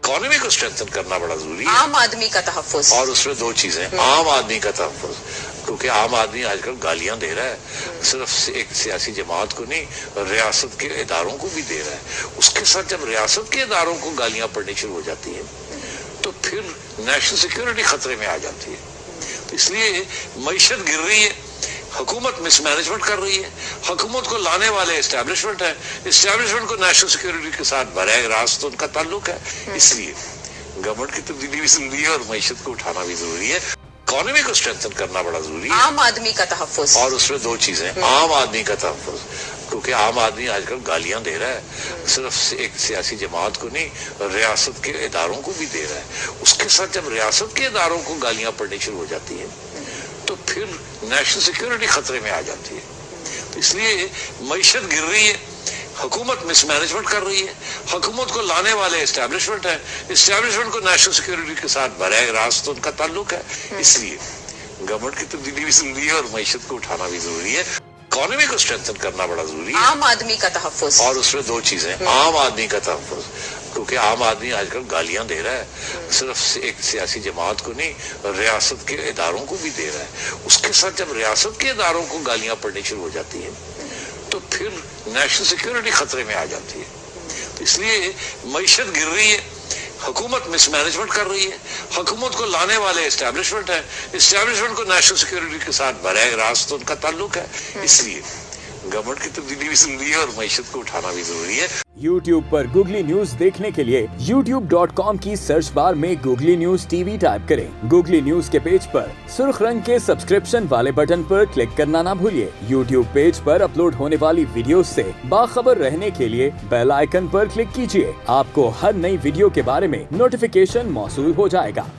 Economy को strengthen करना बड़ा जरूरी है, आम आदमी का तहफ्फुज। और उसमें दो चीजें, आम आदमी का तहफ्फुज, क्योंकि आम आदमी आजकल गालियां दे रहा है, सिर्फ एक सियासी जमात को नहीं, रियासत के इदारों को भी दे रहा है। उसके साथ जब रियासत के इदारों को गालियां पड़नी शुरू हो जाती है तो फिर नेशनल सिक्योरिटी खतरे में आ जाती है। तो इसलिए मईशत गिर रही है, हुकूमत मिसमैनेजमेंट कर रही है, हुकूमत को लाने वाले एस्टैब्लिशमेंट है, एस्टैब्लिशमेंट को नेशनल सिक्योरिटी के साथ बरह रास्त उनका ताल्लुक है। इसलिए गवर्नमेंट की तब्दीली भी जरूरी है और मईशत को उठाना भी जरूरी है, इकोनॉमी को स्ट्रेंथन करना बड़ा जरूरी है, आम आदमी का तहफ्फुज, और उसमें दो चीजें, आम आदमी का तहफ्फुज, क्योंकि आम आदमी आजकल गालियां दे रहा है, सिर्फ एक सियासी जमात को नहीं, रियासत के इदारों को भी दे रहा है। उसके साथ जब रियासत के इदारों को गालियां पड़नी शुरू हो जाती है तो फिर नेशनल सिक्योरिटी खतरे में आ जाती है। तो इसलिए मईशत गिर रही है, हुकूमत मिसमैनेजमेंट कर रही है, हुकूमत को लाने वाले एस्टैब्लिशमेंट है, एस्टैब्लिशमेंट को नेशनल सिक्योरिटी के साथ बरह रास्त उनका ताल्लुक है। इसलिए गवर्नमेंट की तब्दीली भी जरूरी है और मईशत को उठाना भी जरूरी है, इकोनॉमी को स्ट्रेंथन करना बड़ा जरूरी है, आम आदमी का तहफ्फुज, और उसमें दो चीजें, आम आदमी का तहफ्फुज, क्योंकि आम आदमी आजकल गालियां दे रहा है, सिर्फ एक सियासी जमात को नहीं, रियासत के इदारों को भी दे रहा है। उसके साथ जब रियासत के इदारों को गालियां पड़नी शुरू हो जाती है तो फिर नेशनल सिक्योरिटी खतरे में आ जाती है। तो इसलिए मईशत गिर रही है, हुकूमत मिसमैनेजमेंट कर रही है, हुकूमत को लाने वाले एस्टैब्लिशमेंट है, एस्टैब्लिशमेंट को नेशनल सिक्योरिटी के साथ बरह रास्त उनका ताल्लुक है। इसलिए गवर्नमेंट की तब्दीली भी जरूरी है और मईशत को उठाना भी जरूरी है। YouTube पर गूगली न्यूज देखने के लिए youtube.com की सर्च बार में गूगली न्यूज टीवी टाइप करें। गूगली न्यूज के पेज पर सुर्ख रंग के सब्सक्रिप्शन वाले बटन पर क्लिक करना ना भूलिए। YouTube पेज पर अपलोड होने वाली वीडियो से बाखबर रहने के लिए बेल आइकन पर क्लिक कीजिए। आपको हर नई वीडियो के बारे में नोटिफिकेशन मौसूल हो जाएगा।